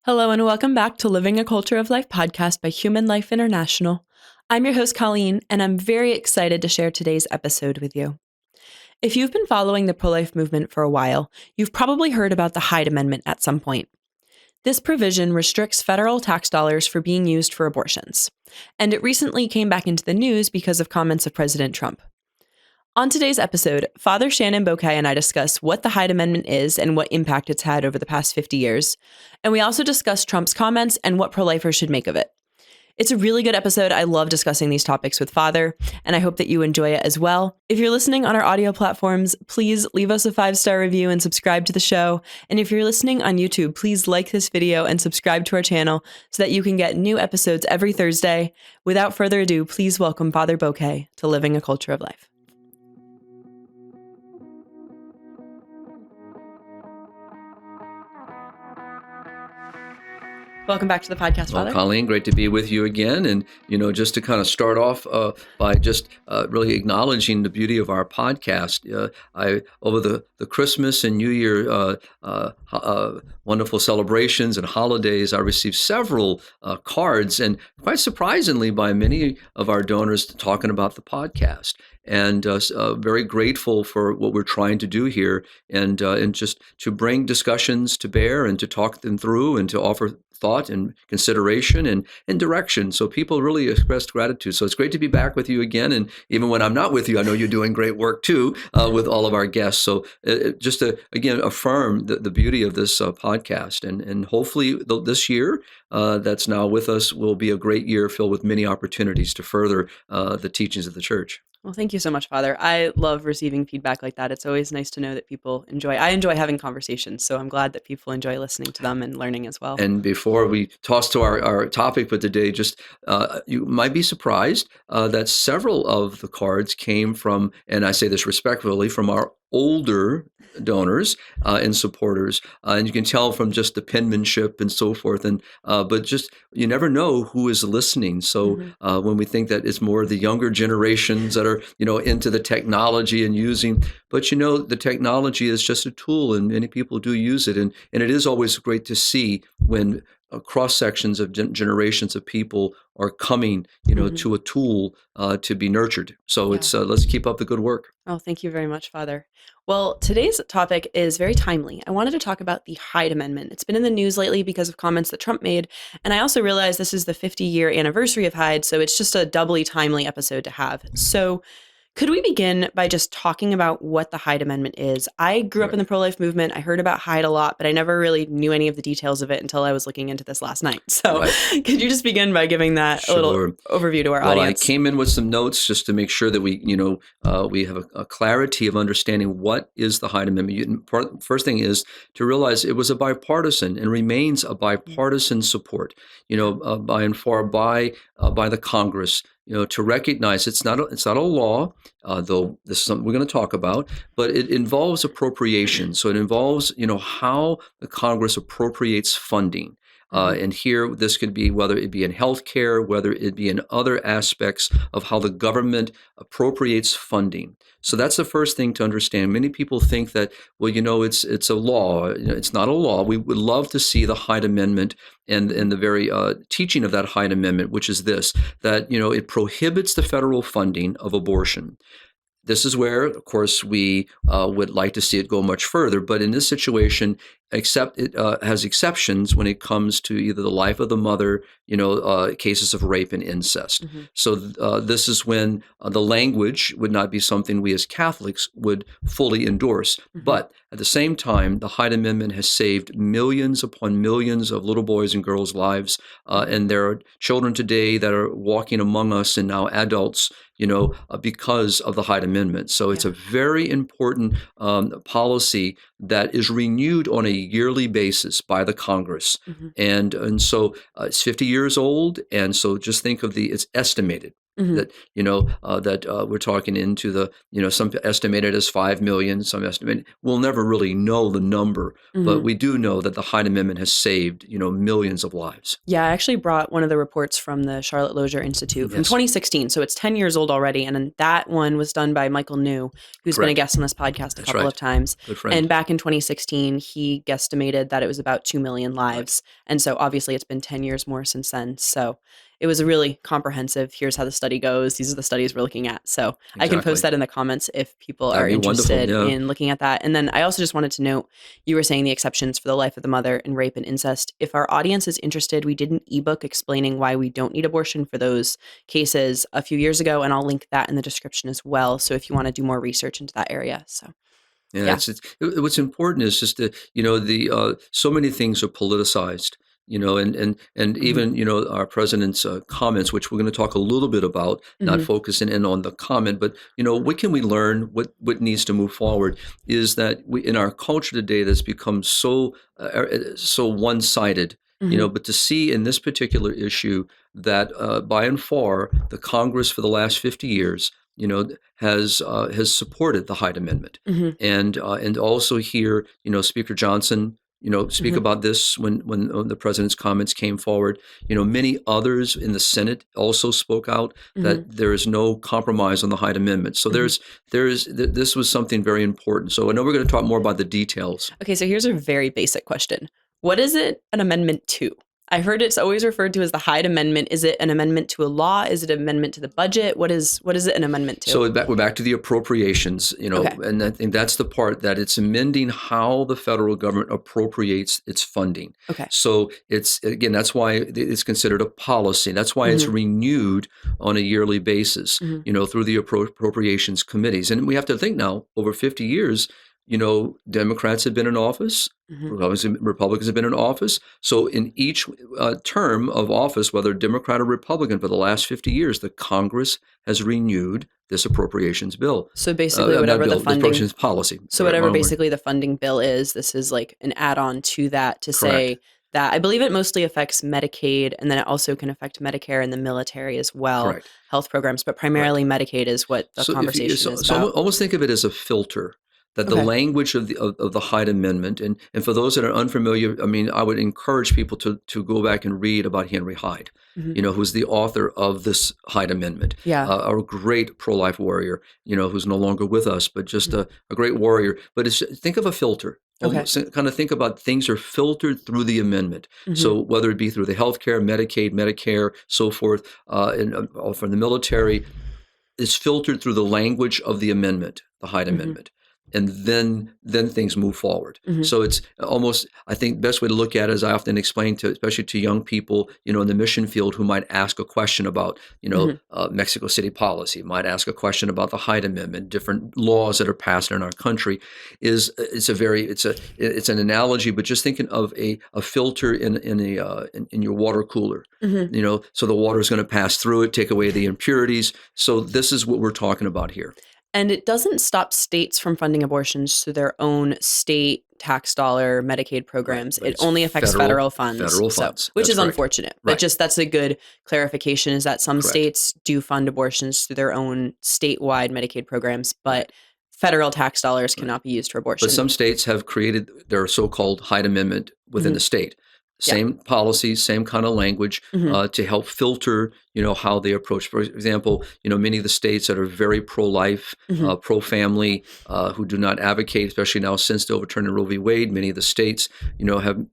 Hello and welcome back to Living a Culture of Life podcast by Human Life International. I'm your host, Colleen, and I'm very excited to share today's episode with you. If you've been following the pro-life movement for a while, you've probably heard about the Hyde Amendment at some point. This provision restricts federal tax dollars for being used for abortions, and it recently came back into the news because of comments of President Trump. On today's episode, Father Shenan Boquet and I discuss what the Hyde Amendment is and what impact it's had over the past 50 years. And we also discuss Trump's comments and what pro-lifers should make of it. It's a really good episode. I love discussing these topics with Father, and I hope that you enjoy it as well. If you're listening on our audio platforms, please leave us a 5-star review and subscribe to the show. And if you're listening on YouTube, please like this video and subscribe to our channel so that you can get new episodes every Thursday. Without further ado, please welcome Father Boquet to Living a Culture of Life. Welcome back to the podcast, Father. Well, Colleen, great to be with you again. And, just to kind of start off by just really acknowledging the beauty of our podcast. Over the Christmas and New Year wonderful celebrations and holidays, I received several cards, and quite surprisingly by many of our donors talking about the podcast. And very grateful for what we're trying to do here, and just to bring discussions to bear and to talk them through and to offer thought and consideration and direction. So people really expressed gratitude. So it's great to be back with you again. And even when I'm not with you, I know you're doing great work too with all of our guests. So just to, again, affirm the beauty of this podcast. And hopefully this year that's now with us will be a great year filled with many opportunities to further the teachings of the church. Well, thank you so much, Father. I love receiving feedback like that. It's always nice to know that people I enjoy having conversations, so I'm glad that people enjoy listening to them and learning as well. And before we toss to our topic for today, just you might be surprised that several of the cards came from, and I say this respectfully, from our older donors and supporters, and you can tell from just the penmanship and so forth. And but just you never know who is listening. So when we think that it's more the younger generations that are into the technology and using, but the technology is just a tool, and many people do use it, and it is always great to see when cross sections of generations of people are coming, to a tool to be nurtured. So it's let's keep up the good work. Oh, thank you very much, Father. Well, today's topic is very timely. I wanted to talk about the Hyde Amendment. It's been in the news lately because of comments that Trump made, and I also realized this is the 50-year anniversary of Hyde, so it's just a doubly timely episode to have. So could we begin by just talking about what the Hyde Amendment is? I grew up in the pro-life movement. I heard about Hyde a lot, but I never really knew any of the details of it until I was looking into this last night. So could you just begin by giving that a little overview to our audience? I came in with some notes just to make sure that we have a clarity of understanding what is the Hyde Amendment. First thing is to realize it was a bipartisan and remains a bipartisan support, by and far by the Congress. To recognize it's not a law, though this is something we're going to talk about, but it involves appropriation. So it involves, how the Congress appropriates funding. And here, this could be whether it be in healthcare, whether it be in other aspects of how the government appropriates funding. So that's the first thing to understand. Many people think that, it's a law. It's not a law. We would love to see the Hyde Amendment and the very teaching of that Hyde Amendment, which is this, that, it prohibits the federal funding of abortion. This is where, of course, we would like to see it go much further. But in this situation, except it has exceptions when it comes to either the life of the mother, cases of rape and incest. So this is when the language would not be something we as Catholics would fully endorse. But at the same time, the Hyde Amendment has saved millions upon millions of little boys and girls' lives. And there are children today that are walking among us and now adults, because of the Hyde Amendment. So it's a very important policy that is renewed on a yearly basis by the Congress. And so it's 50 years old. And so just think of it's estimated Mm-hmm. That we're talking into the some estimated as 5 million, some estimate we'll never really know the number, but we do know that the Hyde Amendment has saved millions of lives. Yeah, I actually brought one of the reports from the Charlotte Lozier Institute from 2016, so it's 10 years old already, and that one was done by Michael New, who's been a guest on this podcast a couple of times. Good friend. And back in 2016, he guesstimated that it was about 2 million lives, and so obviously it's been 10 years more since then. So it was a really comprehensive, here's how the study goes, these are the studies we're looking at. So I can post that in the comments if people are interested in looking at that. And then I also just wanted to note, you were saying the exceptions for the life of the mother and rape and incest. If our audience is interested, we did an ebook explaining why we don't need abortion for those cases a few years ago, and I'll link that in the description as well. So if you want to do more research into that area. So yeah. What's important is just that so many things are politicized. And even our president's comments, which we're going to talk a little bit about, not focusing in on the comment, but what can we learn? What needs to move forward is that we in our culture today that's become so one-sided. But to see in this particular issue that by and far the Congress for the last 50 years has supported the Hyde Amendment, and also hear Speaker Johnson speak about this when the president's comments came forward. Many others in the Senate also spoke out that there is no compromise on the Hyde Amendment. So this was something very important. So I know we're going to talk more about the details. Okay, so here's a very basic question. What is it an amendment to? I heard it's always referred to as the Hyde Amendment. Is it an amendment to a law? Is it an amendment to the budget? What is it an amendment to? So we're back to the appropriations, and I think that's the part that it's amending how the federal government appropriates its funding. Okay. So that's why it's considered a policy. That's why it's renewed on a yearly basis, through the appropriations committees. And we have to think now, over 50 years, Democrats have been in office, Republicans have been in office. So in each term of office, whether Democrat or Republican, for the last 50 years, the Congress has renewed this appropriations bill. So basically, whatever the funding appropriations policy. So whatever basically the funding bill is, this is like an add-on to that to say that I believe it mostly affects Medicaid, and then it also can affect Medicare and the military as well, health programs, but primarily Medicaid is what the conversation is about. So almost think of it as a filter. That the language of the Hyde Amendment, and for those that are unfamiliar, I mean, I would encourage people to go back and read about Henry Hyde, who's the author of this Hyde Amendment, a great pro-life warrior, who's no longer with us, but just a great warrior. But think of a filter. Kind of think about things are filtered through the amendment. So whether it be through the healthcare, Medicaid, Medicare, so forth, and from the military, it's filtered through the language of the amendment, the Hyde Amendment. And then things move forward. So it's almost, I think, the best way to look at it, as I often explain to, especially to young people, in the mission field who might ask a question about, Mexico City policy, might ask a question about the Hyde Amendment, different laws that are passed in our country. It's an analogy, but just thinking of a filter in your water cooler. So the water is going to pass through it, take away the impurities. So this is what we're talking about here. And it doesn't stop states from funding abortions through their own state tax dollar Medicaid programs. It only affects federal funds. Which is unfortunate. But just that's a good clarification, is that some states do fund abortions through their own statewide Medicaid programs, but federal tax dollars cannot be used for abortion. But some states have created their so-called Hyde Amendment within the state. Same policies, same kind of language to help filter, how they approach. For example, many of the states that are very pro-life, pro-family, who do not advocate, especially now since the overturning of Roe v. Wade, many of the states, have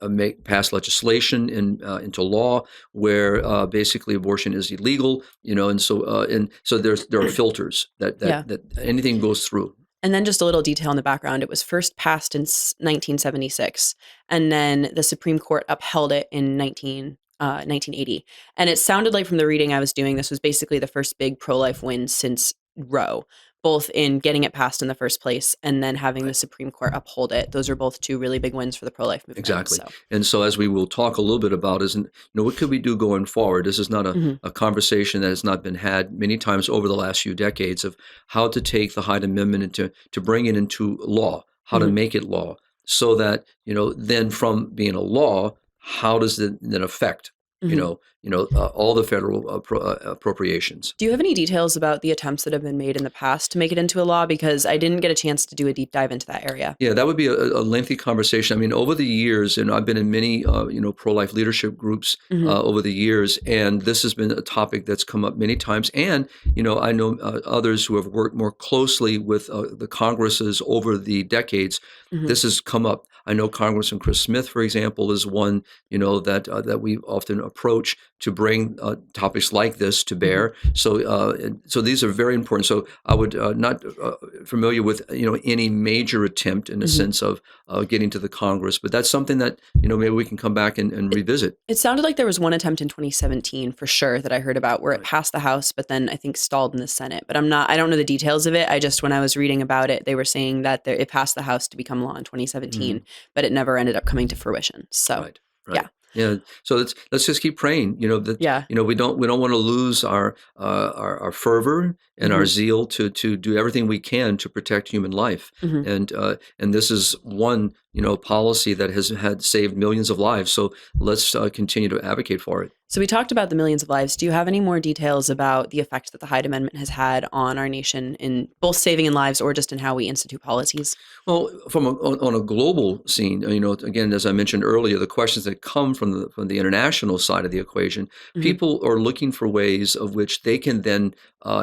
passed legislation into law where basically abortion is illegal, and so there are filters that anything goes through. And then just a little detail in the background. It was first passed in 1976, and then the Supreme Court upheld it in 1980. And it sounded like, from the reading I was doing, this was basically the first big pro-life win since Roe, both in getting it passed in the first place and then having the Supreme Court uphold it. Those are both two really big wins for the pro-life movement. Exactly. And so as we will talk a little bit about is, what could we do going forward? This is not a conversation that has not been had many times over the last few decades of how to take the Hyde Amendment and to bring it into law, how to make it law, so that, then from being a law, how does it then affect Mhm. All the federal appropriations. Do you have any details about the attempts that have been made in the past to make it into a law? Because I didn't get a chance to do a deep dive into that area. Yeah, that would be a lengthy conversation. I mean, over the years, and I've been in many, pro-life leadership groups Mhm. over the years, and this has been a topic that's come up many times. And I know others who have worked more closely with the Congresses over the decades. Mhm. This has come up. I know Congressman Chris Smith, for example, is one that we often approach to bring topics like this to Mhm. bear. So these are very important. So I would not familiar with any major attempt in a Mhm. sense of getting to the Congress, but that's something that maybe we can come back and revisit. It sounded like there was one attempt in 2017 for sure that I heard about where it Right. passed the House, but then I think stalled in the Senate. But I don't know the details of it. When I was reading about it, they were saying that it passed the House to become law in 2017, Mhm. but it never ended up coming to fruition. So, Right, yeah. right. Yeah. So let's just keep praying. That Yeah. we don't want to lose our fervor and our Mhm. zeal to do everything we can to protect human life. Mhm. And this is one policy that has had saved millions of lives. So let's continue to advocate for it. So we talked about the millions of lives. Do you have any more details about the effect that the Hyde Amendment has had on our nation in both saving in lives or just in how we institute policies? Well, on a global scene, again, as I mentioned earlier, the questions that come from the international side of the equation, Mhm. people are looking for ways of which they can then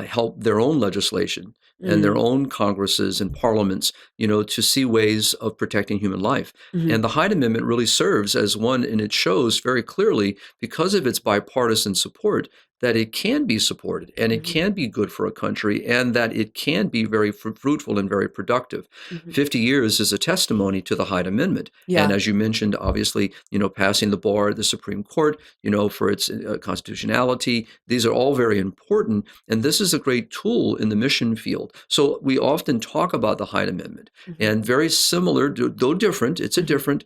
help their own legislation and their Mm. own Congresses and parliaments, to see ways of protecting human life. Mhm. And the Hyde Amendment really serves as one, and it shows very clearly because of its bipartisan support that it can be supported and it Mhm. can be good for a country and that it can be very fruitful and very productive. Mhm. 50 years is a testimony to the Hyde Amendment. And Yeah. as you mentioned, obviously, passing the bar at the Supreme Court, for its constitutionality, these are all very important. And this is a great tool in the mission field. So we often talk about the Hyde Amendment Mhm. and very similar, though different, it's a Mhm. different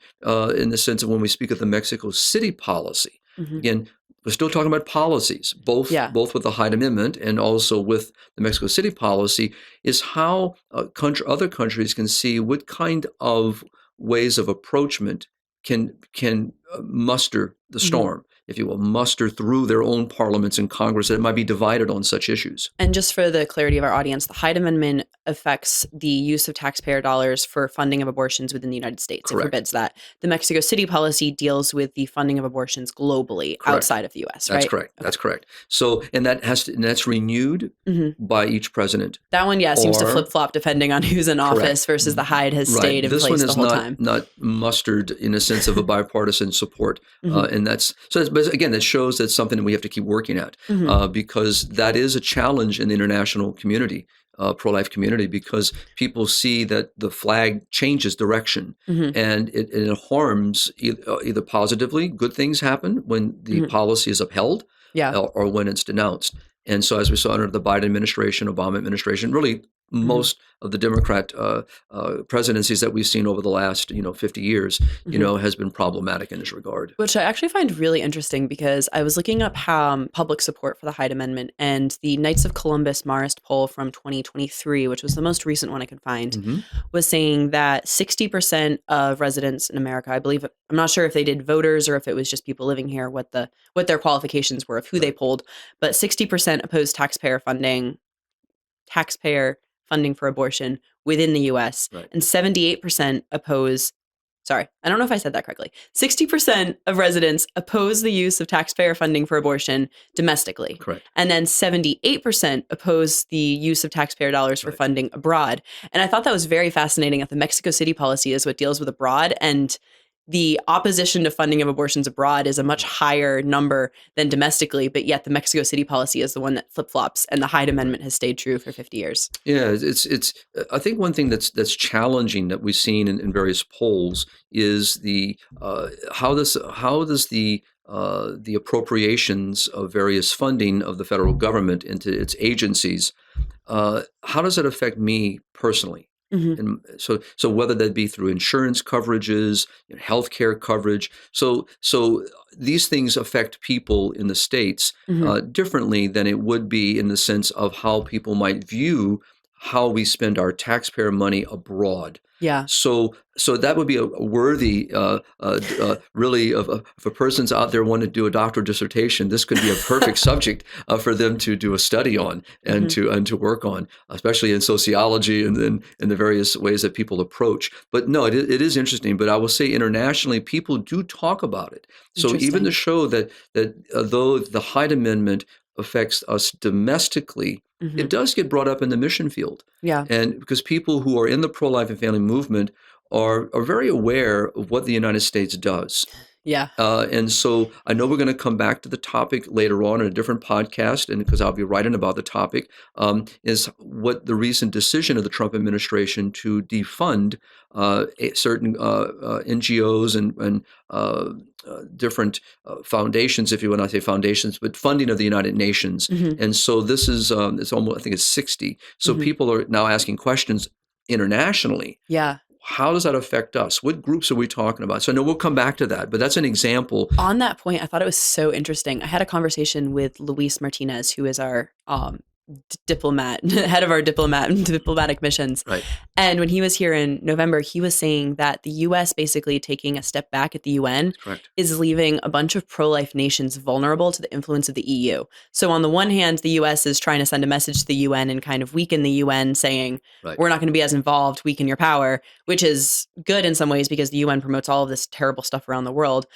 in the sense of when we speak of the Mexico City policy. Mhm. Again, we're still talking about policies, both Yeah. with the Hyde Amendment and also with the Mexico City policy, is how other countries can see what kind of ways of approachment can muster the Mhm. storm, if you will, muster through their own parliaments and Congress that might be divided on such issues. And just for the clarity of our audience, the Hyde Amendment affects the use of taxpayer dollars for funding of abortions within the United States. It Correct. forbids that. The Mexico City policy deals with the funding of abortions globally Correct. outside of the US, That's right? correct. Okay. That's correct. So, and that's renewed Mhm. by each president. That one, yeah, seems to Or flip-flop depending on who's in correct. office versus the Hyde has Right. stayed in This one place the is whole not time. mustered in a sense of a bipartisan support, Mhm. and but again, that shows that's something that we have to keep working at Mhm. because that is a challenge in the international community, pro-life community, because people see that the flag changes direction, Mhm. and it harms either positively, good things happen when the Mhm. policy is upheld, Yeah. or when it's denounced. And so, as we saw under the Biden administration, Obama administration, really Mhm. most of the Democrat presidencies that we've seen over the last 50 years, Mhm. has been problematic in this regard. Which I actually find really interesting because I was looking up how public support for the Hyde Amendment, and the Knights of Columbus Marist poll from 2023, which was the most recent one I could find, Hmm. was saying that 60% of residents in America, I believe, I'm not sure if they did voters or if it was just people living here, what their qualifications were of who they Right. polled, but 60% opposed taxpayer funding for abortion within the US, Right. and 78% oppose. Sorry, I don't know if I said that correctly. 60% of residents oppose the use of taxpayer funding for abortion domestically. Correct. And then 78% oppose the use of taxpayer dollars for Right. funding abroad. And I thought that was very fascinating that the Mexico City policy is what deals with abroad, and the opposition to funding of abortions abroad is a much higher number than domestically, but yet the Mexico City policy is the one that flip-flops, and the Hyde Amendment has stayed true for 50 years. Yeah, it's. I think one thing that's challenging that we've seen in various polls is the how does the appropriations of various funding of the federal government into its agencies, how does it affect me personally? Mhm. And so whether that be through insurance coverages, healthcare coverage, so these things affect people in the states Mhm. differently than it would be in the sense of how people might view how we spend our taxpayer money abroad. Yeah. So that would be a worthy, really, of if a person's out there wanting to do a doctoral dissertation, this could be a perfect subject for them to do a study on and to work on, especially in sociology and then in the various ways that people approach. But no, it is interesting. But I will say internationally, people do talk about it. So even to show that though the Hyde Amendment affects us domestically, it does get brought up in the mission field. Yeah. And because people who are in the pro-life and family movement are very aware of what the United States does. Yeah. And so I know we're going to come back to the topic later on in a different podcast, and because I'll be writing about the topic, is what the recent decision of the Trump administration to defund certain NGOs and different foundations, if you want to say foundations, but funding of the United Nations. And so this is, it's almost, I think it's 60. So people are now asking questions internationally. Yeah. How does that affect us? What groups are we talking about? So I know we'll come back to that, but that's an example. On that point, I thought it was so interesting. I had a conversation with Luis Martinez, who is our diplomat, head of our diplomatic missions. Right. And when he was here in November, he was saying that the U.S. basically taking a step back at the UN is leaving a bunch of pro-life nations vulnerable to the influence of the EU. So on the one hand, the U.S. is trying to send a message to the UN and kind of weaken the UN, saying, we're not going to be as involved, weaken your power, which is good in some ways because the UN promotes all of this terrible stuff around the world.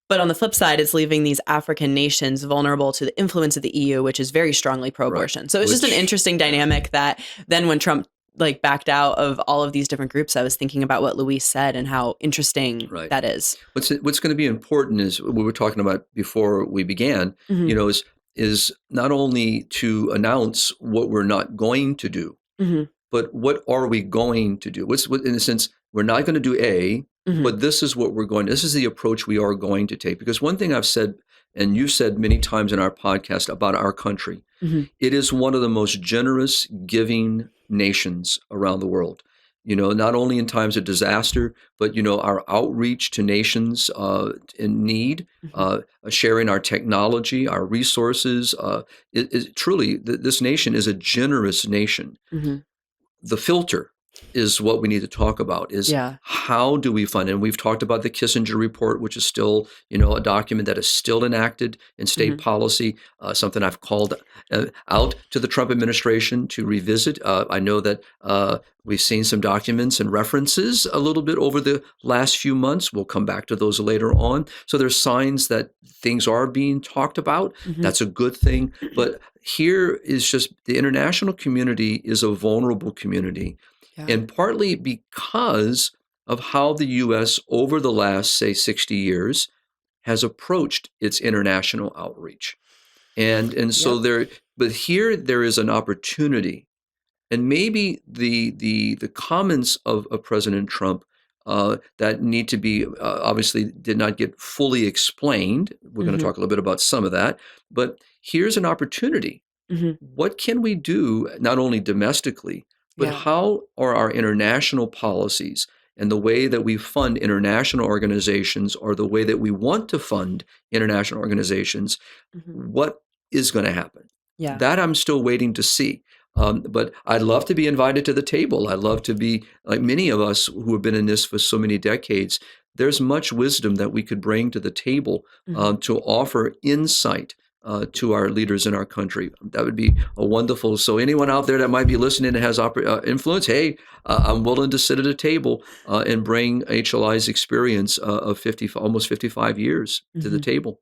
But on the flip side, it's leaving these African nations vulnerable to the influence of the EU, which is very strongly pro-abortion. Right. So it's just an interesting dynamic that then when Trump backed out of all of these different groups, I was thinking about what Luis said and how interesting that is. What's going to be important is what we were talking about before we began, is not only to announce what we're not going to do, but what are we going to do? What, in a sense, we're not going to do A, but this is what we're going to, this is the approach we are going to take. Because one thing I've said, and you've said many times in our podcast about our country, it is one of the most generous, giving nations around the world. Not only in times of disaster, but, our outreach to nations in need, sharing our technology, our resources, is truly, this nation is a generous nation. The filter is what we need to talk about, is how do we fund? And we've talked about the Kissinger report, which is still, a document that is still enacted in state policy, something I've called out to the Trump administration to revisit. I know that we've seen some documents and references a little bit over the last few months. We'll come back to those later on. So there's signs that things are being talked about. That's a good thing. But here is just the international community is a vulnerable community. And partly because of how the U.S. over the last, say, 60 years has approached its international outreach. And so but here there is an opportunity. And maybe the comments of President Trump that need to be, obviously did not get fully explained. We're going to talk a little bit about some of that. But here's an opportunity. What can we do, not only domestically, but how are our international policies and the way that we fund international organizations or the way that we want to fund international organizations, what is going to happen? That I'm still waiting to see. But I'd love to be invited to the table. I'd love to be, like many of us who have been in this for so many decades, there's much wisdom that we could bring to the table to offer insight to our leaders in our country. That would be a wonderful. So anyone out there that might be listening and has influence, hey, I'm willing to sit at a table and bring HLI's experience of almost 55 years to the table.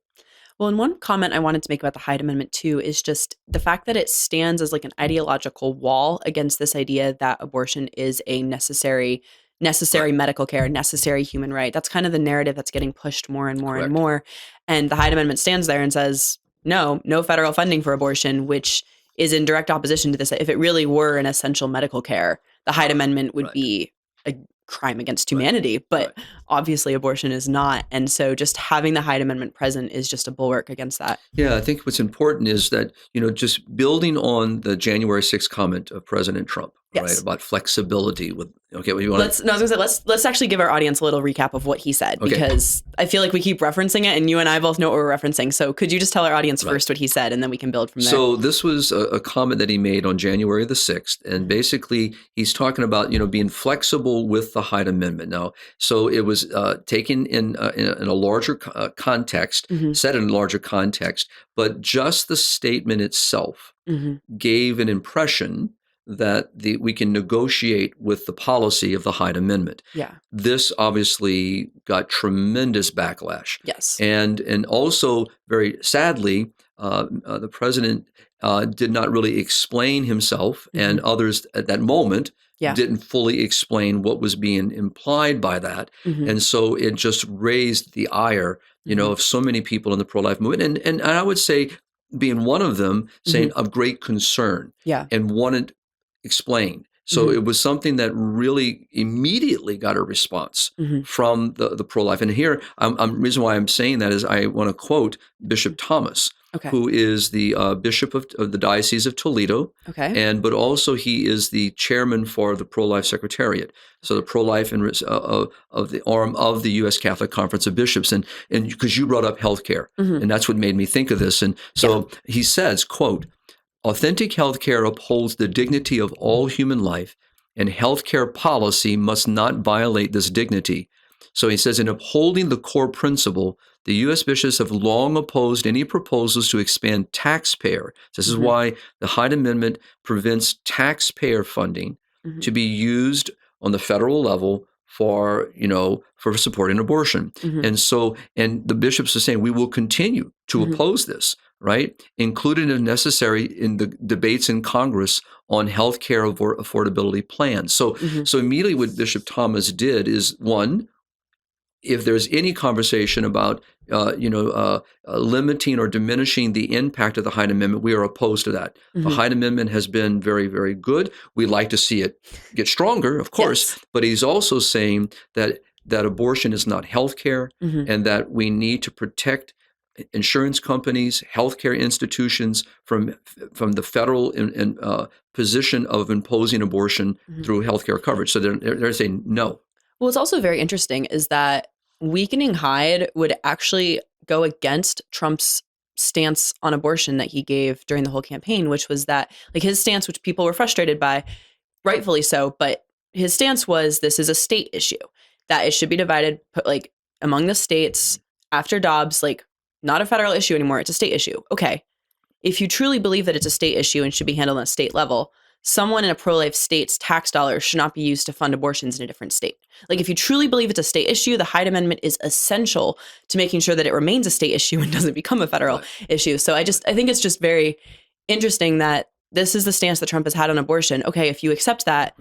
Well, and one comment I wanted to make about the Hyde Amendment too is just the fact that it stands as like an ideological wall against this idea that abortion is a necessary medical care, necessary human right. That's kind of the narrative that's getting pushed more and more and more. And the Hyde Amendment stands there and says, no federal funding for abortion, which is in direct opposition to this. If it really were an essential medical care, the Hyde Amendment would be a crime against humanity, but obviously abortion is not. And so just having the Hyde Amendment present is just a bulwark against that. Yeah, I think what's important is that, just building on the January 6th comment of President Trump, Yes. right? About flexibility with, okay, what do you want Let's actually give our audience a little recap of what he said, because I feel like we keep referencing it and you and I both know what we're referencing. So could you just tell our audience first what he said, and then we can build from there? So this was a comment that he made on January the 6th. And basically he's talking about, being flexible with the Hyde Amendment. Now, so it was taken in a larger context, set in a larger context, but just the statement itself gave an impression that we can negotiate with the policy of the Hyde Amendment. Yeah. This obviously got tremendous backlash. Yes. And also, very sadly, the president did not really explain himself, and others at that moment didn't fully explain what was being implied by that. And so it just raised the ire, of so many people in the pro-life movement. And I would say, being one of them, saying of great concern and wanted explained. So it was something that really immediately got a response from the pro-life. And here, reason why I'm saying that is I want to quote Bishop Thomas, who is the bishop of the Diocese of Toledo, but also he is the chairman for the Pro-Life Secretariat. So the pro-life of the arm of the U.S. Catholic Conference of Bishops, and because you brought up healthcare, and that's what made me think of this. And so he says, quote, "Authentic healthcare upholds the dignity of all human life, and healthcare policy must not violate this dignity." So he says, in upholding the core principle, the U.S. bishops have long opposed any proposals to expand taxpayer. This is why the Hyde Amendment prevents taxpayer funding to be used on the federal level for supporting abortion. And so, and the bishops are saying, we will continue to oppose this, right? Including if necessary in the debates in Congress on healthcare affordability plans. So immediately what Bishop Thomas did is, one, if there's any conversation about limiting or diminishing the impact of the Hyde Amendment, we are opposed to that. The Hyde Amendment has been very, very good. We'd like to see it get stronger, of course, but he's also saying that abortion is not health care, and that we need to protect insurance companies, healthcare institutions from the federal position of imposing abortion through healthcare coverage. So they're saying no. Well, what's also very interesting is that weakening Hyde would actually go against Trump's stance on abortion that he gave during the whole campaign, which was that, like, his stance, which people were frustrated by, rightfully so, but his stance was this is a state issue, that it should be divided among the states after Dobbs, not a federal issue anymore. It's a state issue. Okay. If you truly believe that it's a state issue and should be handled on a state level, someone in a pro-life state's tax dollars should not be used to fund abortions in a different state. If you truly believe it's a state issue, the Hyde Amendment is essential to making sure that it remains a state issue and doesn't become a federal issue. So I think it's just very interesting that this is the stance that Trump has had on abortion. Okay, if you accept that,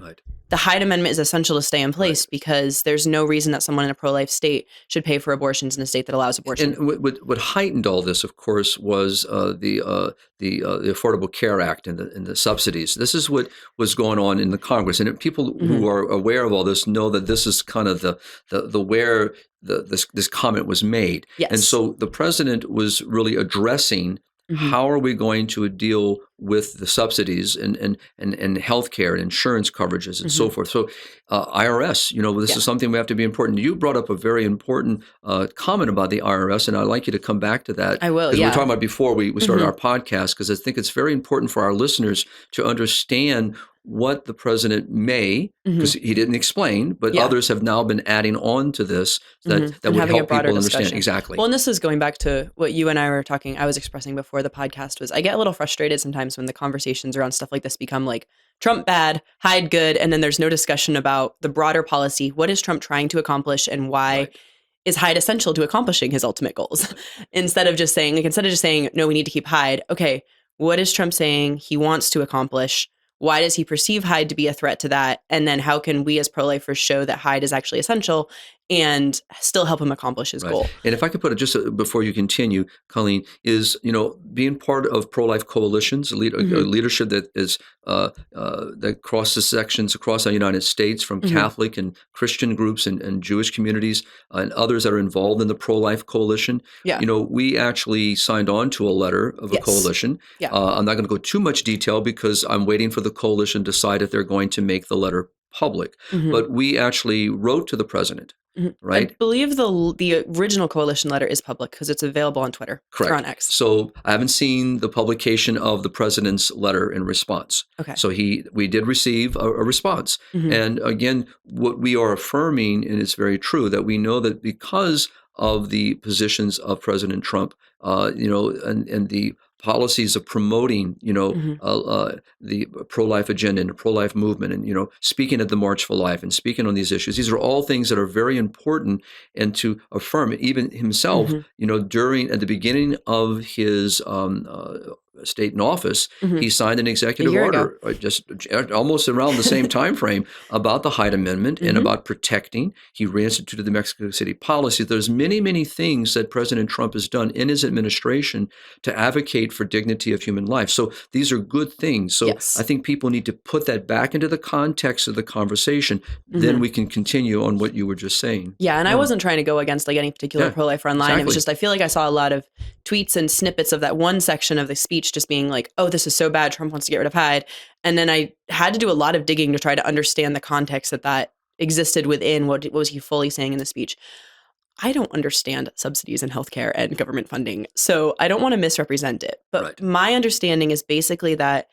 the Hyde Amendment is essential to stay in place because there's no reason that someone in a pro-life state should pay for abortions in a state that allows abortion. And what heightened all this, of course, was the Affordable Care Act and the subsidies. This is what was going on in the Congress, and people who are aware of all this know that this is kind of the where this comment was made. Yes. And so the president was really addressing how are we going to deal with the subsidies and healthcare and insurance coverages and so forth. So IRS, this is something we have to be important. You brought up a very important comment about the IRS, and I'd like you to come back to that. I will, because we were talking about before we started our podcast, because I think it's very important for our listeners to understand what the president may, because he didn't explain, but others have now been adding on to this that would help people understand. Exactly. Well, and this is going back to what you and I were talking, I was expressing before the podcast, was I get a little frustrated sometimes when the conversations around stuff like this become Trump bad, Hyde good, and then there's no discussion about the broader policy. What is Trump trying to accomplish, and why is Hyde essential to accomplishing his ultimate goals? instead of just saying, no, we need to keep Hyde. Okay, what is Trump saying he wants to accomplish? Why does he perceive Hyde to be a threat to that? And then how can we as pro-lifers show that Hyde is actually essential? and still help him accomplish his goal. And if I could put it just before you continue, Colleen, is being part of pro-life coalitions, a leadership that is that crosses sections across the United States, from Catholic and Christian groups and Jewish communities and others that are involved in the pro-life coalition. Yeah. We actually signed on to a letter of a coalition. Yeah. I'm not going to go too much detail because I'm waiting for the coalition to decide if they're going to make the letter public. But we actually wrote to the president. Right. I believe the original coalition letter is public because it's available on Twitter. Correct. Or on X. So I haven't seen the publication of the president's letter in response. Okay. So we did receive a response. And again, what we are affirming, and it's very true, that we know that because of the positions of President Trump, and the policies of promoting, the pro-life agenda and the pro-life movement, and speaking at the March for Life and speaking on these issues. These are all things that are very important, and to affirm it. Even himself, at the beginning of his state in office, he signed an executive order just almost around the same time frame about the Hyde Amendment and about protecting. He reinstituted the Mexico City policy. There's many, many things that President Trump has done in his administration to advocate for dignity of human life. So these are good things. So I think people need to put that back into the context of the conversation. Then we can continue on what you were just saying. Yeah, and I wasn't trying to go against any particular pro-lifer online. Exactly. It was just, I feel like I saw a lot of tweets and snippets of that one section of the speech just being like, oh, this is so bad, Trump wants to get rid of Hyde. And then I had to do a lot of digging to try to understand the context that existed within. What was he fully saying in the speech? I don't understand subsidies in healthcare and government funding, so I don't want to misrepresent it. But my understanding is basically that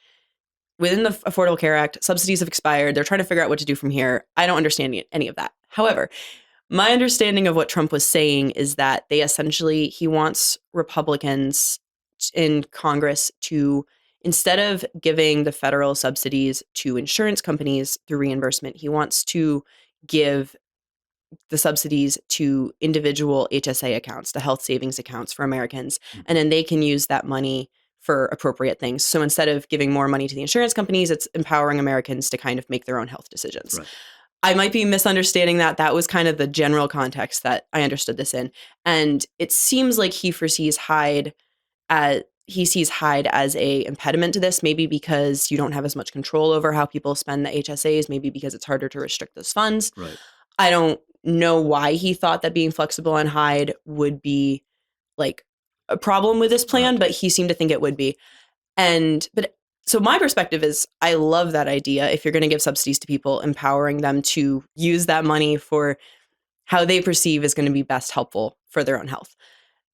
within the Affordable Care Act, subsidies have expired. They're trying to figure out what to do from here. I don't understand any of that. However, my understanding of what Trump was saying is that he wants Republicans in Congress to, instead of giving the federal subsidies to insurance companies through reimbursement, he wants to give the subsidies to individual HSA accounts, the health savings accounts for Americans, and then they can use that money for appropriate things. So instead of giving more money to the insurance companies, it's empowering Americans to kind of make their own health decisions. Right. I might be misunderstanding that. That was kind of the general context that I understood this in. And it seems like he sees Hyde as a impediment to this, maybe because you don't have as much control over how people spend the HSAs, maybe because it's harder to restrict those funds. Right. I don't know why he thought that being flexible on Hyde would be like a problem with this plan, but he seemed to think it would be. So my perspective is, I love that idea. If you're going to give subsidies to people, empowering them to use that money for how they perceive is going to be best helpful for their own health.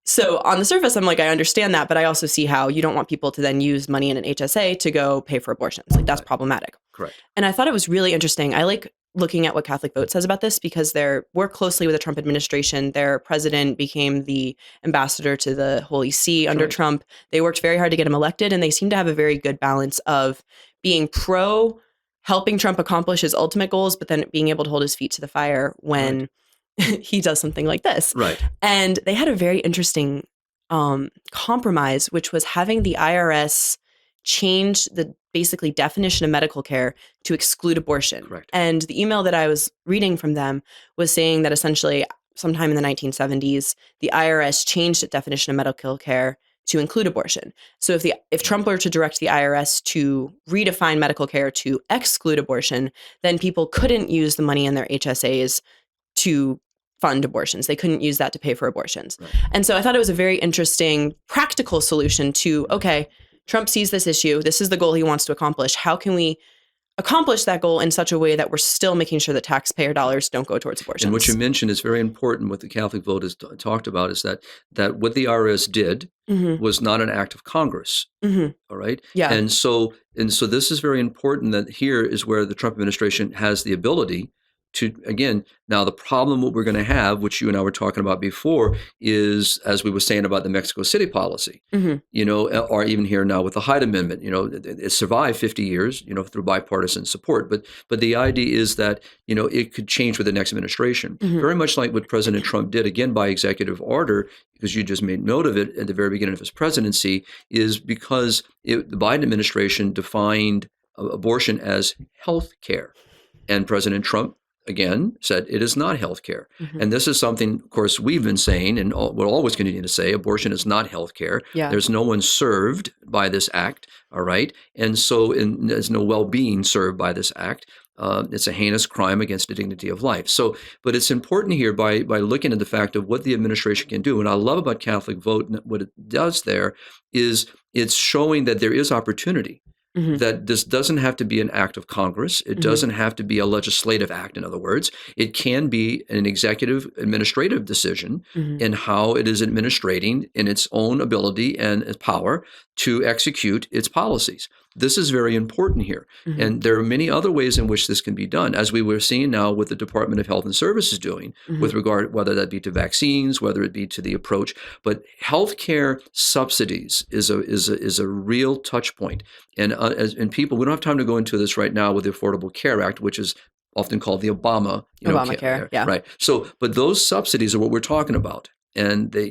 So on the surface, I'm like, I understand that, but I also see how you don't want people to then use money in an HSA to go pay for abortions. Like, that's problematic. Correct. And I thought it was really interesting. I like looking at what Catholic Vote says about this because they work closely with the Trump administration. Their president became the ambassador to the Holy See under Trump. They worked very hard to get him elected, and they seem to have a very good balance of being pro helping Trump accomplish his ultimate goals, but then being able to hold his feet to the fire when he does something like this. Right. And they had a very interesting compromise, which was having the IRS change the basically definition of medical care to exclude abortion. Correct. And the email that I was reading from them was saying that essentially sometime in the 1970s, the IRS changed its definition of medical care to include abortion. So if Trump were to direct the IRS to redefine medical care to exclude abortion, then people couldn't use the money in their HSAs to fund abortions. They couldn't use that to pay for abortions. Right. And so I thought it was a very interesting practical solution to, okay, Trump sees this issue. This is the goal he wants to accomplish. How can we accomplish that goal in such a way that we're still making sure that taxpayer dollars don't go towards abortions? And what you mentioned is very important. What the Catholic Vote has talked about is that what the IRS did was not an act of Congress. All right. Yeah. And so this is very important, that here is where the Trump administration has the ability to, again, now the problem what we're going to have, which you and I were talking about before, is, as we were saying about the Mexico City policy, or even here now with the Hyde Amendment, it survived 50 years, through bipartisan support. But the idea is that, it could change with the next administration. Very much like what President Trump did, again, by executive order, because you just made note of it at the very beginning of his presidency, is because the Biden administration defined abortion as health care. And President Trump again, said it is not health care. Mm-hmm. And this is something, of course, we've been saying and we'll always continue to say, abortion is not health care. Yeah. There's no one served by this act, all right? And so there's no well-being served by this act. It's a heinous crime against the dignity of life. So, but it's important here by looking at the fact of what the administration can do. And I love about Catholic Vote, what it does there is it's showing that there is opportunity. Mm-hmm. That this doesn't have to be an act of Congress. It doesn't have to be a legislative act, in other words. It can be an executive administrative decision in how it is administrating in its own ability and its power to execute its policies. This is very important here. And there are many other ways in which this can be done, as we were seeing now with the Department of Health and Services doing with regard, whether that be to vaccines, whether it be to the approach. But healthcare subsidies is a real touch point. And people, we don't have time to go into this right now with the Affordable Care Act, which is often called the Obamacare, yeah. Right. So, but those subsidies are what we're talking about. And they,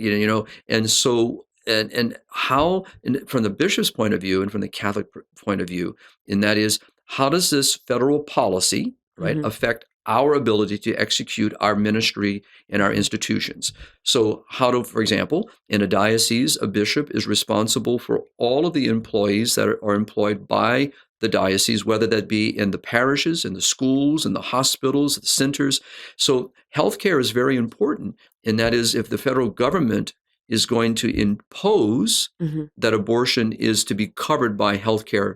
and so, and how, from the bishop's point of view and from the Catholic point of view, and that is, how does this federal policy, right, affect our ability to execute our ministry and our institutions? So for example, in a diocese, a bishop is responsible for all of the employees that are employed by the diocese, whether that be in the parishes, in the schools, in the hospitals, the centers. So healthcare is very important. And that is, if the federal government is going to impose that abortion is to be covered by healthcare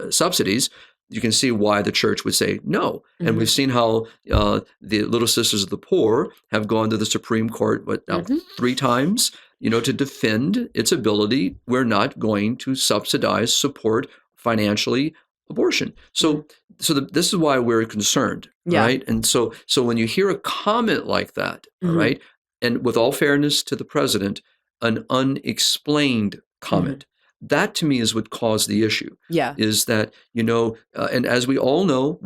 subsidies, you can see why the church would say no. And we've seen how the Little Sisters of the Poor have gone to the Supreme Court, 3 times, to defend its ability. We're not going to subsidize, support financially abortion. So this is why we're concerned, right? And so when you hear a comment like that, all right, and with all fairness to the president, an unexplained comment, that to me is what caused the issue. Yeah. Is that, and as we all know,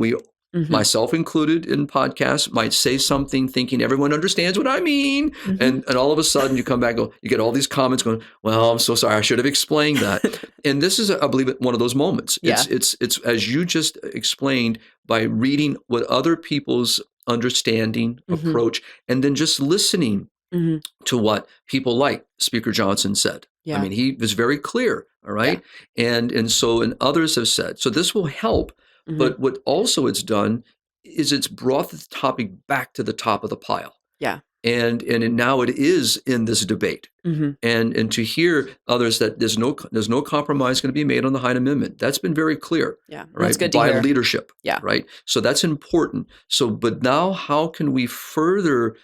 myself included in podcasts, might say something thinking everyone understands what I mean. And all of a sudden you come back and you get all these comments going, well, I'm so sorry, I should have explained that. And this is, I believe, one of those moments. It's as you just explained, by reading what other people's understanding, approach, and then just listening to what people like Speaker Johnson said. Yeah. I mean, he was very clear, all right? Yeah. And others have said. So this will help. But what also it's done is it's brought the topic back to the top of the pile. Yeah. And now it is in this debate. And to hear others that there's no compromise going to be made on the Hyde Amendment. That's been very clear. Yeah. Right. That's good to by hear. Leadership. Yeah. Right. So that's important. So, but now how can we further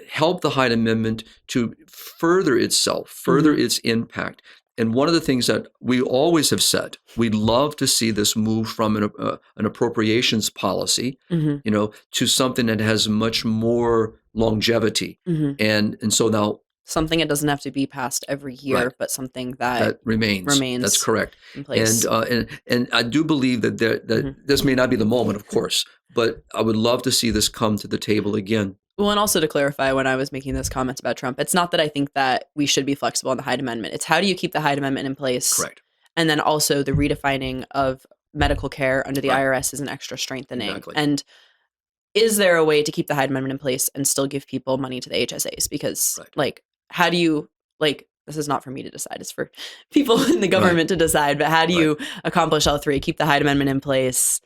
help the Hyde Amendment to further itself, further its impact? And one of the things that we always have said, we'd love to see this move from an appropriations policy, to something that has much more longevity. And so now something that doesn't have to be passed every year, but something that remains. That's correct. In place. And I do believe that this may not be the moment, of course, but I would love to see this come to the table again. Well, and also to clarify, when I was making those comments about Trump, it's not that I think that we should be flexible on the Hyde Amendment. It's how do you keep the Hyde Amendment in place? Correct. And then also the redefining of medical care under the IRS is an extra strengthening. Exactly. And is there a way to keep the Hyde Amendment in place and still give people money to the HSAs? Because how do you, this is not for me to decide. It's for people in the government to decide. But how do you accomplish all three? Keep the Hyde Amendment in place,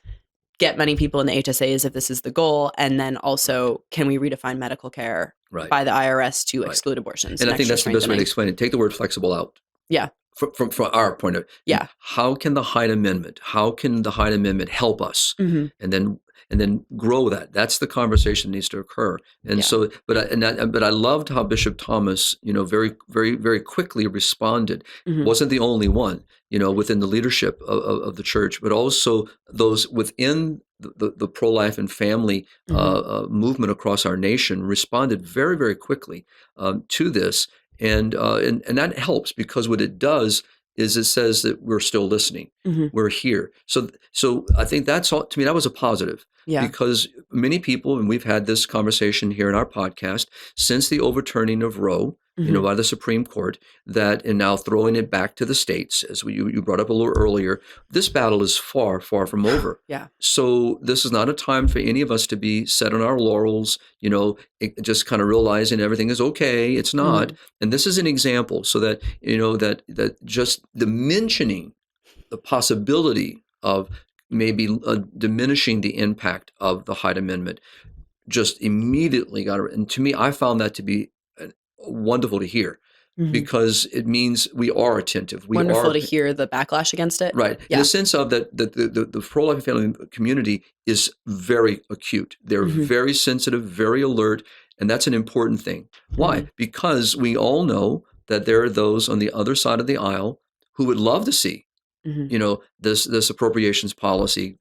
get many people in the HSAs if this is the goal, and then also, can we redefine medical care by the IRS to exclude abortions? And I think that's the best way to explain it. Take the word flexible out. Yeah. From our point of view. Yeah. How can the Hyde Amendment help us? And then grow that? That's the conversation that needs to occur. And so, but I loved how Bishop Thomas, very, very, very quickly responded. Wasn't the only one, within the leadership of the church, but also those within the pro-life and family movement across our nation responded very, very quickly to this. And that helps, because what it does is it says that we're still listening. We're here. So I think that's all, to me, that was a positive. Yeah. Because many people, and we've had this conversation here in our podcast, since the overturning of Roe, Mm-hmm. by the Supreme Court, that and now throwing it back to the states, as you brought up a little earlier. This battle is far, far from over. Yeah. So this is not a time for any of us to be set on our laurels, just kind of realizing everything is okay. It's not. Mm-hmm. And this is an example so that, that just the mentioning the possibility of maybe diminishing the impact of the Hyde Amendment just immediately got it. And to me, I found that to be wonderful to hear, Mm-hmm. because it means we are attentive. We Wonderful are to hear the backlash against it. right, Yeah. in the sense of that the pro-life and family community is very acute. They're Mm-hmm. very sensitive, very alert, and that's an important thing. Why? Mm-hmm. Because we all know that there are those on the other side of the aisle who would love to see, Mm-hmm. this appropriations policy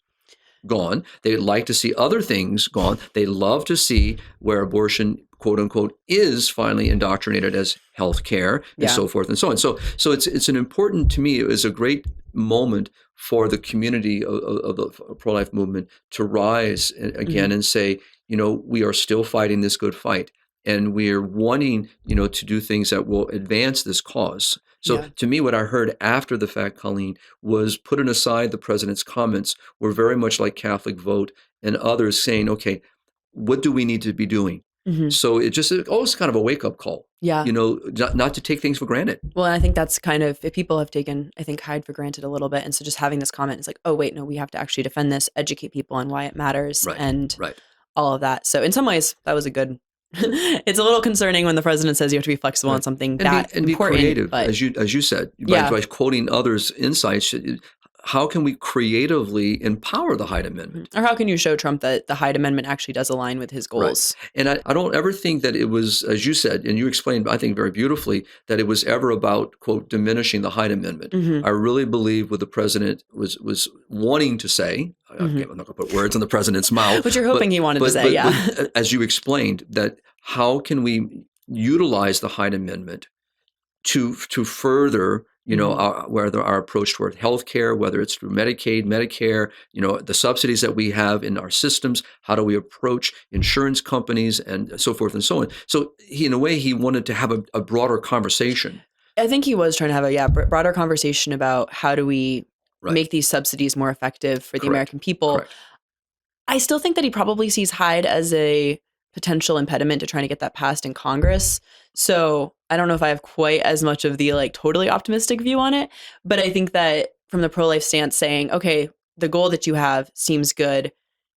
gone. They'd like to see other things gone. They love to see where abortion, quote unquote, is finally indoctrinated as health care and Yeah. so forth and so on. So it's an important, to me, it was a great moment for the community of the pro-life movement to rise again and say, we are still fighting this good fight. And we're wanting, to do things that will advance this cause. So to me, what I heard after the fact, Colleen, was putting aside the president's comments were very much like Catholic Vote and others saying, okay, what do we need to be doing? Mm-hmm. So it's kind of a wake-up call. Yeah. Not to take things for granted. Well, and I think that's kind of, if people have taken, I think, Hyde for granted a little bit. And so just having this comment is like, oh, wait, no, we have to actually defend this, educate people on why it matters and all of that. So in some ways, that was a good... It's a little concerning when the president says you have to be flexible on something important. Be creative, but, as you said, by quoting others' insights. How can we creatively empower the Hyde Amendment? Or how can you show Trump that the Hyde Amendment actually does align with his goals? Right. And I don't ever think that it was, as you said, and you explained, I think very beautifully, that it was ever about, quote, diminishing the Hyde Amendment. Mm-hmm. I really believe what the president was wanting to say. I'm not going to put words in the president's mouth. But you're hoping he wanted to say, but as you explained, that how can we utilize the Hyde Amendment to further, whether our approach toward healthcare, whether it's through Medicaid, Medicare, the subsidies that we have in our systems, how do we approach insurance companies and so forth and so on. So in a way, he wanted to have a broader conversation. I think he was trying to have a broader conversation about how do we make these subsidies more effective for the American people. Correct. I still think that he probably sees Hyde as a potential impediment to trying to get that passed in Congress. So I don't know if I have quite as much of the totally optimistic view on it, but I think that from the pro-life stance saying, okay, the goal that you have seems good.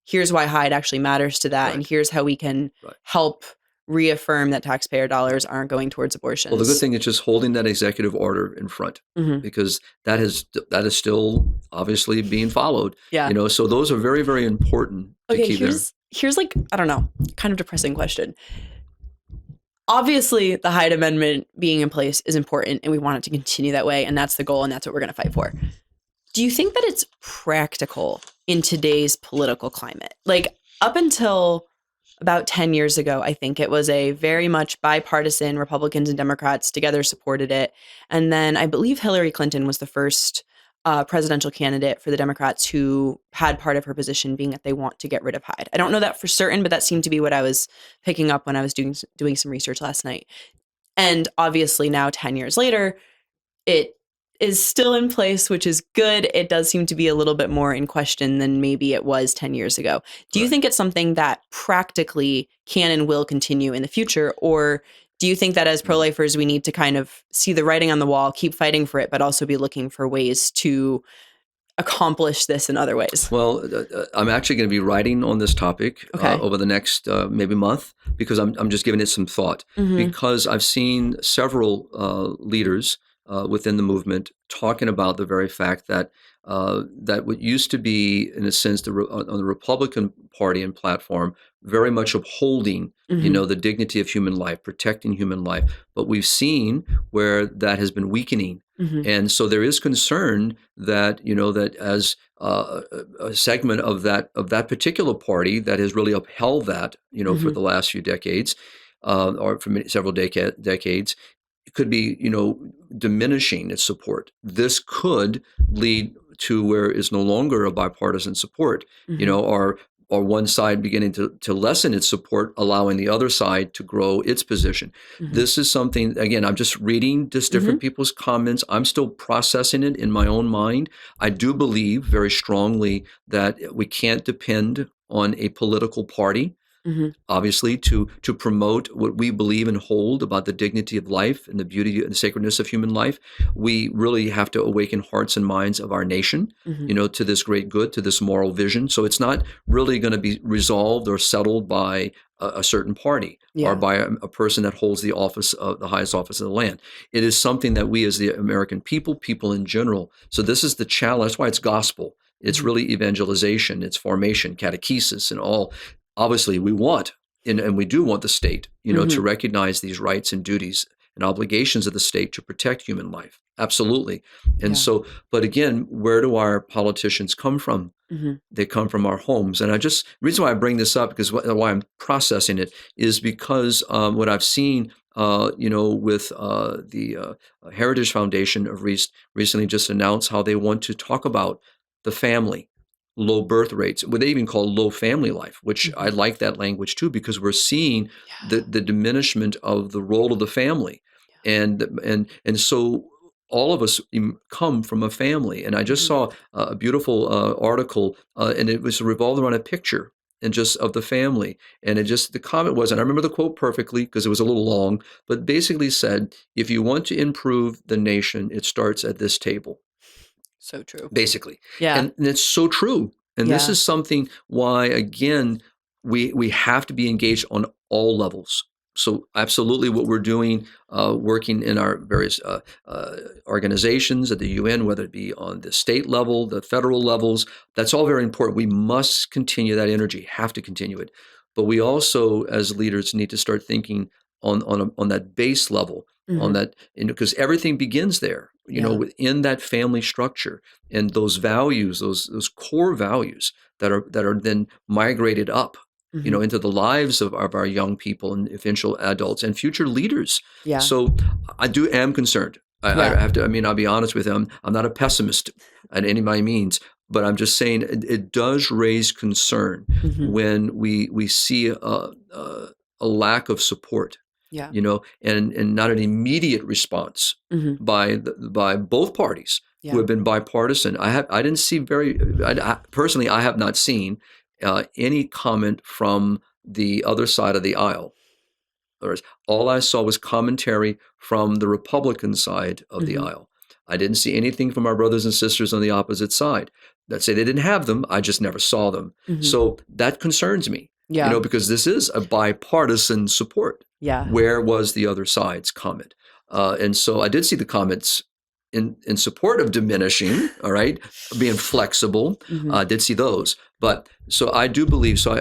Here's why Hyde actually matters to that. And here's how we can help reaffirm that taxpayer dollars aren't going towards abortions. Well, the good thing is just holding that executive order in front, because that is still obviously being followed. Yeah. So those are very, very important to keep there. Here's I don't know, kind of depressing question. Obviously, the Hyde Amendment being in place is important and we want it to continue that way. And that's the goal and that's what we're going to fight for. Do you think that it's practical in today's political climate? Up until about 10 years ago, I think it was a very much bipartisan, Republicans and Democrats together supported it. And then I believe Hillary Clinton was the first presidential candidate for the Democrats who had part of her position being that they want to get rid of Hyde. I don't know that for certain, but that seemed to be what I was picking up when I was doing some research last night. And obviously now 10 years later, it is still in place, which is good. It does seem to be a little bit more in question than maybe it was 10 years ago. Do you think it's something that practically can and will continue in the future? Or do you think that as pro-lifers, we need to kind of see the writing on the wall, keep fighting for it, but also be looking for ways to accomplish this in other ways? Well, I'm actually going to be writing on this topic over the next maybe month, because I'm just giving it some thought, because I've seen several leaders within the movement talking about the very fact that that what used to be, in a sense, on the Republican Party and platform, very much upholding, the dignity of human life, protecting human life. But we've seen where that has been weakening. And so there is concern that, that as a segment of that particular party that has really upheld that, for the last few decades, or for several decades, it could be, diminishing its support. This could lead to where it's no longer a bipartisan support, or or one side beginning to lessen its support, allowing the other side to grow its position. This is something, again, I'm just reading just different people's comments. I'm still processing it in my own mind. I do believe very strongly that we can't depend on a political party, obviously, to promote what we believe and hold about the dignity of life and the beauty and the sacredness of human life. We really have to awaken hearts and minds of our nation, to this great good, to this moral vision. So it's not really going to be resolved or settled by a certain party or by a person that holds the office of the highest office of the land. It is something that we as the American people in general. So this is the challenge. That's why it's gospel. It's really evangelization, it's formation, catechesis, and all. Obviously, we want, and we do want the state, to recognize these rights and duties and obligations of the state to protect human life. Absolutely. And so, but again, where do our politicians come from? They come from our homes. And the reason why I bring this up, because why I'm processing it, is because what I've seen, with the Heritage Foundation of recently just announced how they want to talk about the family, low birth rates, what they even call low family life, which I like that language too, because we're seeing the diminishment of the role of the family. And so all of us come from a family. And I just saw a beautiful article, and it was revolved around a picture and just of the family. And the comment was, and I remember the quote perfectly because it was a little long, but basically said, if you want to improve the nation, it starts at this table. So true. Basically. Yeah. And it's so true. And this is something why, again, we have to be engaged on all levels. So absolutely what we're doing, working in our various organizations at the UN, whether it be on the state level, the federal levels, that's all very important. We must continue that energy, have to continue it. But we also, as leaders, need to start thinking on that base level, on that, because everything begins there, within that family structure, and those values, those core values that are then migrated up, into the lives of our young people and eventual adults and future leaders. Yeah. So I am concerned. I have to. I'll be honest with you. I'm not a pessimist at any by means, but I'm just saying it does raise concern when we see a lack of support. Yeah. And not an immediate response by both parties who have been bipartisan. I didn't see personally, I have not seen any comment from the other side of the aisle. All I saw was commentary from the Republican side of the aisle. I didn't see anything from our brothers and sisters on the opposite side. That say they didn't have them, I just never saw them. So that concerns me. Because this is a bipartisan support. Yeah. Where was the other side's comment? And so I did see the comments in support of diminishing, all right, being flexible. I did see those. But so I do believe, so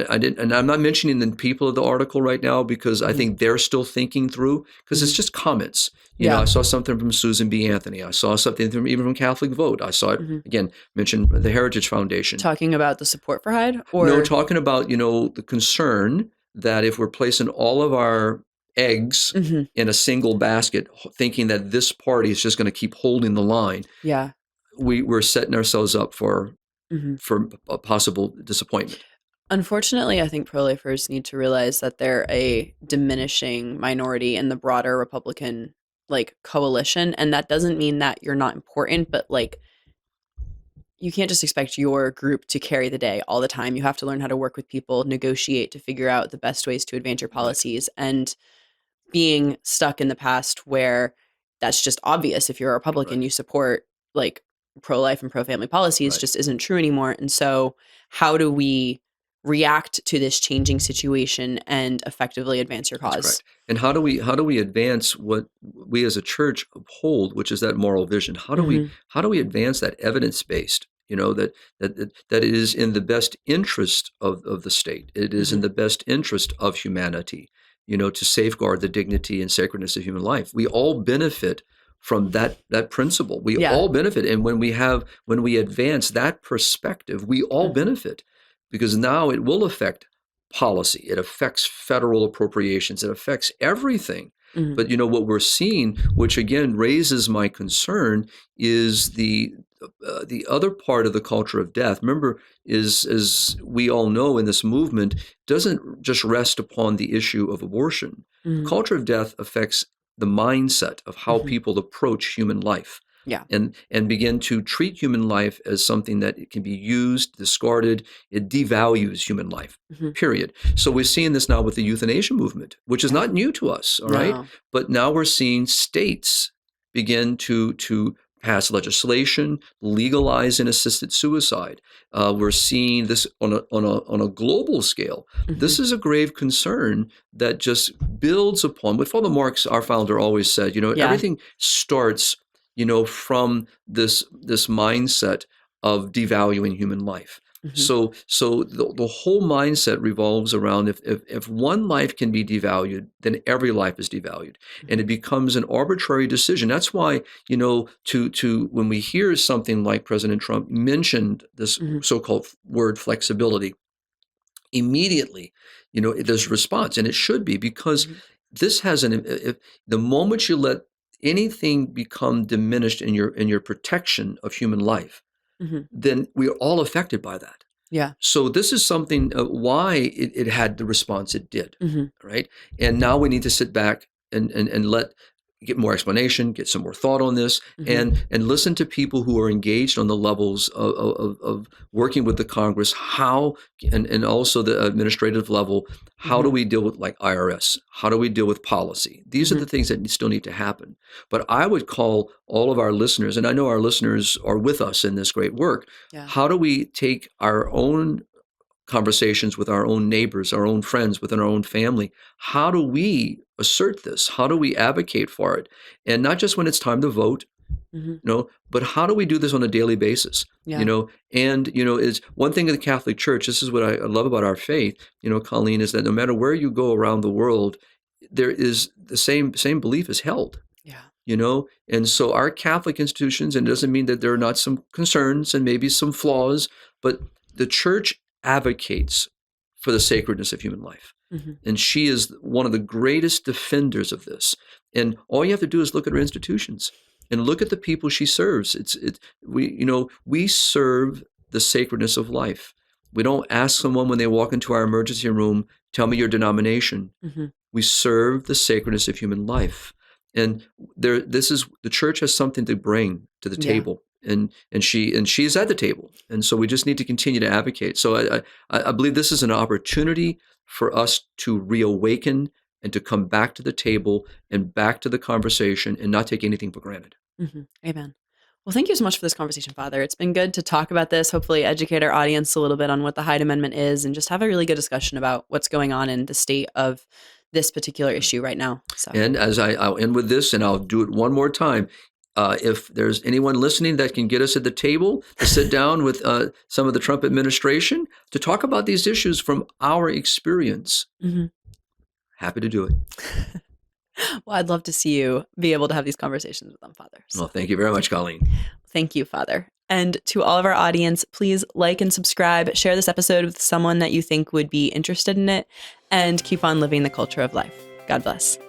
I did, and I'm not mentioning the people of the article right now because I think they're still thinking through, because it's just comments. I saw something from Susan B. Anthony. I saw something even from Catholic Vote. I saw it, again, mentioned the Heritage Foundation. Talking about the support for Hyde? Or? No, talking about, the concern that if we're placing all of our eggs in a single basket, thinking that this party is just going to keep holding the line, we're setting ourselves up for a possible disappointment. Unfortunately, I think pro-lifers need to realize that they're a diminishing minority in the broader Republican coalition, and that doesn't mean that you're not important, but you can't just expect your group to carry the day all the time. You have to learn how to work with people, negotiate to figure out the best ways to advance your policies. And being stuck in the past where that's just obvious, if you're a Republican, you support pro-life and pro-family policies, just isn't true anymore. And so how do we react to this changing situation and effectively advance your cause? And how do we advance what we as a church uphold, which is that moral vision? How do we advance that evidence-based? That it is in the best interest of the state. It is in the best interest of humanity, to safeguard the dignity and sacredness of human life. We all benefit from that principle. We all benefit. And when we advance that perspective, we all benefit, because now it will affect policy. It affects federal appropriations. It affects everything. But what we're seeing, which again raises my concern, is the the other part of the culture of death, remember, is, as we all know in this movement, doesn't just rest upon the issue of abortion. The culture of death affects the mindset of how people approach human life. Yeah. And begin to treat human life as something that it can be used, discarded. It devalues human life, period. So we're seeing this now with the euthanasia movement, which is not new to us, all right? But now we're seeing states begin to pass legislation, legalizing assisted suicide. We're seeing this on a global scale. This is a grave concern that just builds upon what Father Marx, our founder, always said. Everything starts from this mindset of devaluing human life. So the whole mindset revolves around if one life can be devalued, then every life is devalued, and it becomes an arbitrary decision. That's why to when we hear something like President Trump mentioned this so-called word flexibility, immediately there's a response, and it should be, because this has the moment you let anything become diminished in your protection of human life, then we are all affected by that. Yeah. So this is something why it had the response it did, right? And now we need to sit back and get more explanation, get some more thought on this, and listen to people who are engaged on the levels of working with the Congress, how, and also the administrative level, how do we deal with, like, IRS? How do we deal with policy? These are the things that still need to happen. But I would call all of our listeners, and I know our listeners are with us in this great work, how do we take our own conversations with our own neighbors, our own friends, within our own family? How do we assert this? How do we advocate for it? And not just when it's time to vote, but how do we do this on a daily basis? And is one thing in the Catholic Church, this is what I love about our faith, Colleen, is that no matter where you go around the world, there is the same belief is held. And so our Catholic institutions, and it doesn't mean that there are not some concerns and maybe some flaws, but the Church advocates for the sacredness of human life. And she is one of the greatest defenders of this. And all you have to do is look at her institutions and look at the people she serves. We serve the sacredness of life. We don't ask someone when they walk into our emergency room, tell me your denomination. We serve the sacredness of human life. And the Church has something to bring to the table. And she is at the table, and so we just need to continue to advocate. So I believe this is an opportunity for us to reawaken and to come back to the table and back to the conversation and not take anything for granted. Amen. Well, thank you so much for this conversation, Father. It's been good to talk about this, hopefully educate our audience a little bit on what the Hyde Amendment is, and just have a really good discussion about what's going on in the state of this particular issue right now. So. And as I'll end with this, and I'll do it one more time. If there's anyone listening that can get us at the table to sit down with some of the Trump administration to talk about these issues from our experience, happy to do it. Well, I'd love to see you be able to have these conversations with them, Father. So. Well, thank you very much, Colleen. Thank you, Father. And to all of our audience, please like and subscribe, share this episode with someone that you think would be interested in it, and keep on living the culture of life. God bless.